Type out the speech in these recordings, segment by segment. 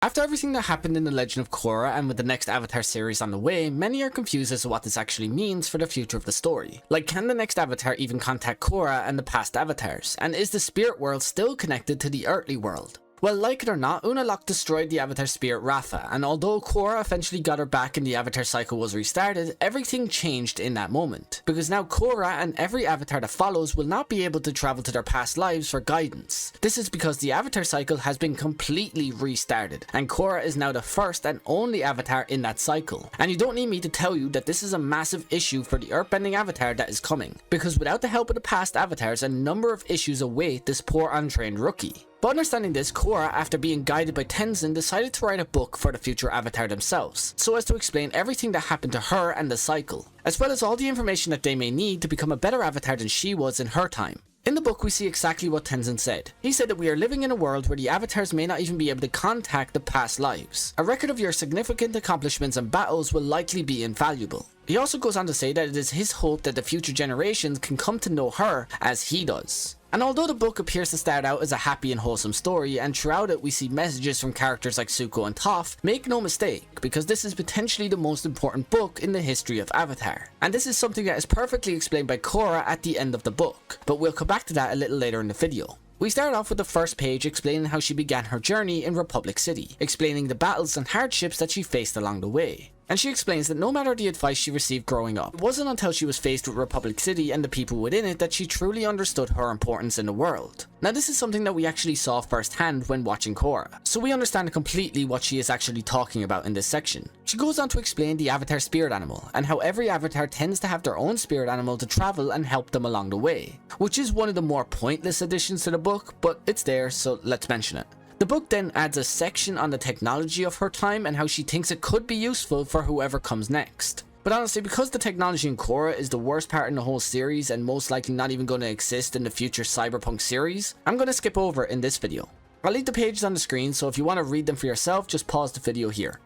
After everything that happened in The Legend of Korra and with the next Avatar series on the way, many are confused as to what this actually means for the future of the story. Like, can the next Avatar even contact Korra and the past Avatars? And is the spirit world still connected to the earthly world? Well, like it or not, Unalaq destroyed the Avatar spirit Rafa, and although Korra eventually got her back and the Avatar cycle was restarted, everything changed in that moment. Because now Korra and every Avatar that follows will not be able to travel to their past lives for guidance. This is because the Avatar cycle has been completely restarted, and Korra is now the first and only Avatar in that cycle. And you don't need me to tell you that this is a massive issue for the earthbending Avatar that is coming, because without the help of the past Avatars, a number of issues await this poor untrained rookie. But understanding this, Korra, after being guided by Tenzin, decided to write a book for the future Avatar themselves, so as to explain everything that happened to her and the cycle, as well as all the information that they may need to become a better Avatar than she was in her time. In the book, we see exactly what Tenzin said. He said that we are living in a world where the Avatars may not even be able to contact the past lives. A record of your significant accomplishments and battles will likely be invaluable. He also goes on to say that it is his hope that the future generations can come to know her as he does. And although the book appears to start out as a happy and wholesome story, and throughout it we see messages from characters like Zuko and Toph, make no mistake, because this is potentially the most important book in the history of Avatar. And this is something that is perfectly explained by Korra at the end of the book, but we'll come back to that a little later in the video. We start off with the first page explaining how she began her journey in Republic City, explaining the battles and hardships that she faced along the way. And she explains that no matter the advice she received growing up, it wasn't until she was faced with Republic City and the people within it that she truly understood her importance in the world. Now, this is something that we actually saw firsthand when watching Korra, so we understand completely what she is actually talking about in this section. She goes on to explain the Avatar spirit animal, and how every Avatar tends to have their own spirit animal to travel and help them along the way, which is one of the more pointless additions to the book, but it's there, so let's mention it. The book then adds a section on the technology of her time and how she thinks it could be useful for whoever comes next. But honestly, because the technology in Korra is the worst part in the whole series and most likely not even going to exist in the future Cyberpunk series, I'm going to skip over it in this video. I'll leave the pages on the screen, so if you want to read them for yourself, just pause the video here.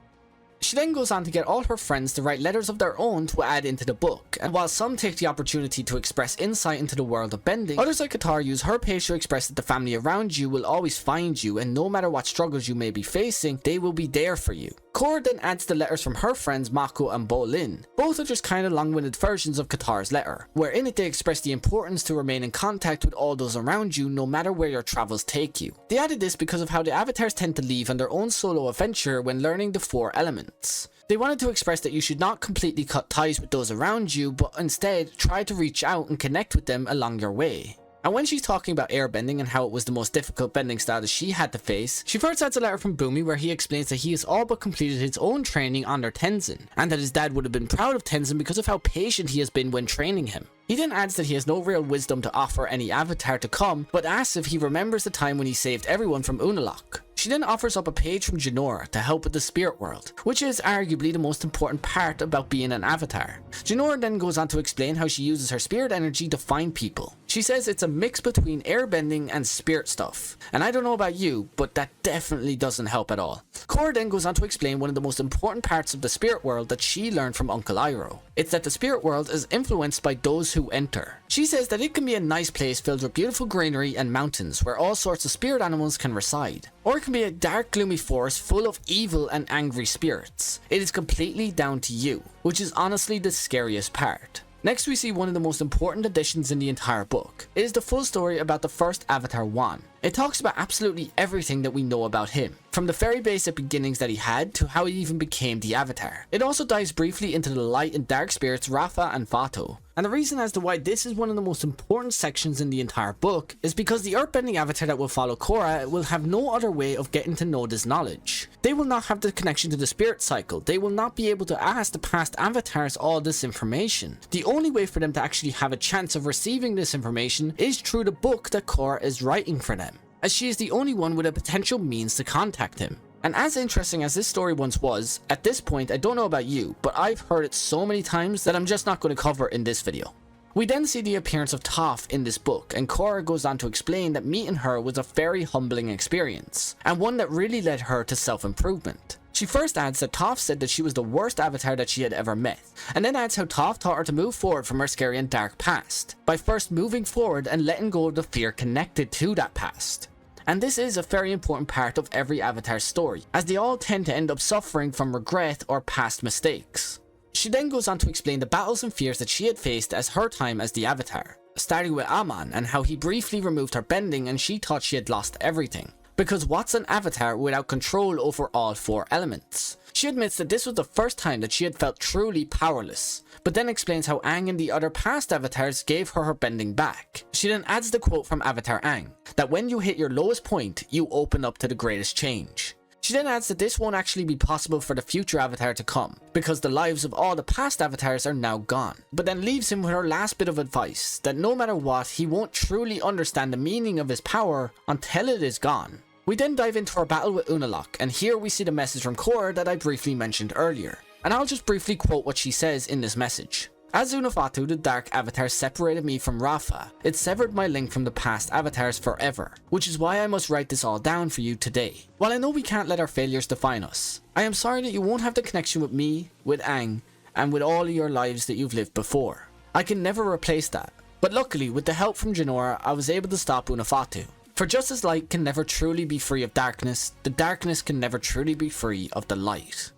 She then goes on to get all her friends to write letters of their own to add into the book, and while some take the opportunity to express insight into the world of bending, others like Katara use her page to express that the family around you will always find you, and no matter what struggles you may be facing, they will be there for you. Korra then adds the letters from her friends Mako and Bolin. Both are just kind of long-winded versions of Katara's letter, where in it they express the importance to remain in contact with all those around you no matter where your travels take you. They added this because of how the Avatars tend to leave on their own solo adventure when learning the 4 elements. They wanted to express that you should not completely cut ties with those around you, but instead try to reach out and connect with them along your way. And when she's talking about airbending and how it was the most difficult bending style that she had to face, she first adds a letter from Bumi where he explains that he has all but completed his own training under Tenzin, and that his dad would have been proud of Tenzin because of how patient he has been when training him. He then adds that he has no real wisdom to offer any Avatar to come, but asks if he remembers the time when he saved everyone from Unalaq. She then offers up a page from Jinora to help with the spirit world, which is arguably the most important part about being an Avatar. Jinora then goes on to explain how she uses her spirit energy to find people. She says it's a mix between airbending and spirit stuff, and I don't know about you, but that definitely doesn't help at all. Korra then goes on to explain one of the most important parts of the spirit world that she learned from Uncle Iroh. It's that the spirit world is influenced by those who enter. She says that it can be a nice place filled with beautiful greenery and mountains where all sorts of spirit animals can reside. Or it can be a dark, gloomy forest full of evil and angry spirits. It is completely down to you, which is honestly the scariest part. Next, we see one of the most important additions in the entire book. It is the full story about the first Avatar Wan. It talks about absolutely everything that we know about him, from the very basic beginnings that he had to how he even became the Avatar. It also dives briefly into the light and dark spirits Rafa and Vato. And the reason as to why this is one of the most important sections in the entire book is because the earthbending Avatar that will follow Korra will have no other way of getting to know this knowledge. They will not have the connection to the spirit cycle. They will not be able to ask the past Avatars all this information. The only way for them to actually have a chance of receiving this information is through the book that Korra is writing for them, as she is the only one with a potential means to contact him. And as interesting as this story once was, at this point I don't know about you, but I've heard it so many times that I'm just not going to cover it in this video. We then see the appearance of Toph in this book, and Korra goes on to explain that meeting her was a very humbling experience, and one that really led her to self-improvement. She first adds that Toph said that she was the worst Avatar that she had ever met, and then adds how Toph taught her to move forward from her scary and dark past, by first moving forward and letting go of the fear connected to that past. And this is a very important part of every Avatar's story, as they all tend to end up suffering from regret or past mistakes. She then goes on to explain the battles and fears that she had faced as her time as the Avatar, starting with Aman and how he briefly removed her bending and she thought she had lost everything. Because what's an Avatar without control over all 4 elements? She admits that this was the first time that she had felt truly powerless, but then explains how Aang and the other past Avatars gave her bending back. She then adds the quote from Avatar Aang, that when you hit your lowest point, you open up to the greatest change. She then adds that this won't actually be possible for the future Avatar to come, because the lives of all the past Avatars are now gone, but then leaves him with her last bit of advice, that no matter what, he won't truly understand the meaning of his power until it is gone. We then dive into our battle with Aniholic, and here we see the message from Korra that I briefly mentioned earlier, and I'll just briefly quote what she says in this message. As Unafatu, the Dark Avatar, separated me from Rafa, it severed my link from the past Avatars forever, which is why I must write this all down for you today. While I know we can't let our failures define us, I am sorry that you won't have the connection with me, with Aang, and with all of your lives that you've lived before. I can never replace that, but luckily with the help from Jinora, I was able to stop Unafatu. For just as light can never truly be free of darkness, the darkness can never truly be free of the light.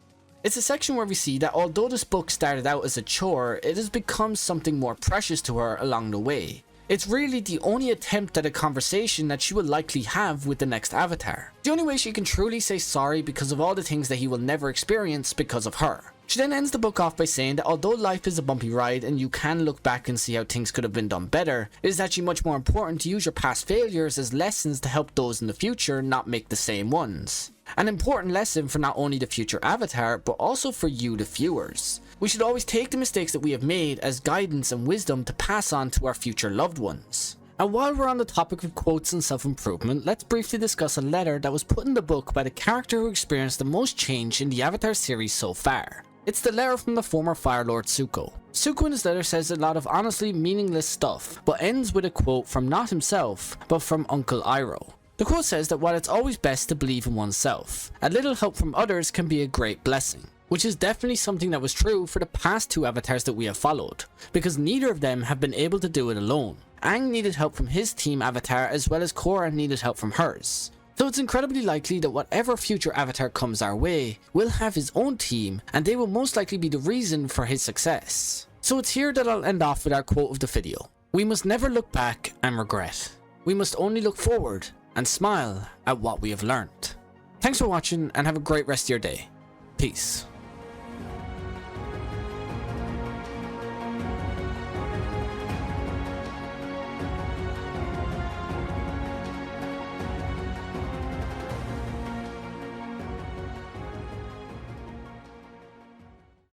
It's a section where we see that although this book started out as a chore, it has become something more precious to her along the way. It's really the only attempt at a conversation that she will likely have with the next Avatar. The only way she can truly say sorry because of all the things that he will never experience because of her. She then ends the book off by saying that although life is a bumpy ride and you can look back and see how things could have been done better, it is actually much more important to use your past failures as lessons to help those in the future not make the same ones. An important lesson for not only the future Avatar, but also for you the viewers. We should always take the mistakes that we have made as guidance and wisdom to pass on to our future loved ones. And while we're on the topic of quotes and self-improvement, let's briefly discuss a letter that was put in the book by the character who experienced the most change in the Avatar series so far. It's the letter from the former Fire Lord Zuko. Zuko in his letter says a lot of honestly meaningless stuff, but ends with a quote from not himself, but from Uncle Iroh. The quote says that while it's always best to believe in oneself, a little help from others can be a great blessing. Which is definitely something that was true for the past 2 Avatars that we have followed, because neither of them have been able to do it alone. Aang needed help from his team Avatar as well as Korra needed help from hers. So it's incredibly likely that whatever future Avatar comes our way will have his own team, and they will most likely be the reason for his success. So it's here that I'll end off with our quote of the video. We must never look back and regret. We must only look forward and smile at what we have learned. Thanks for watching and have a great rest of your day. Peace.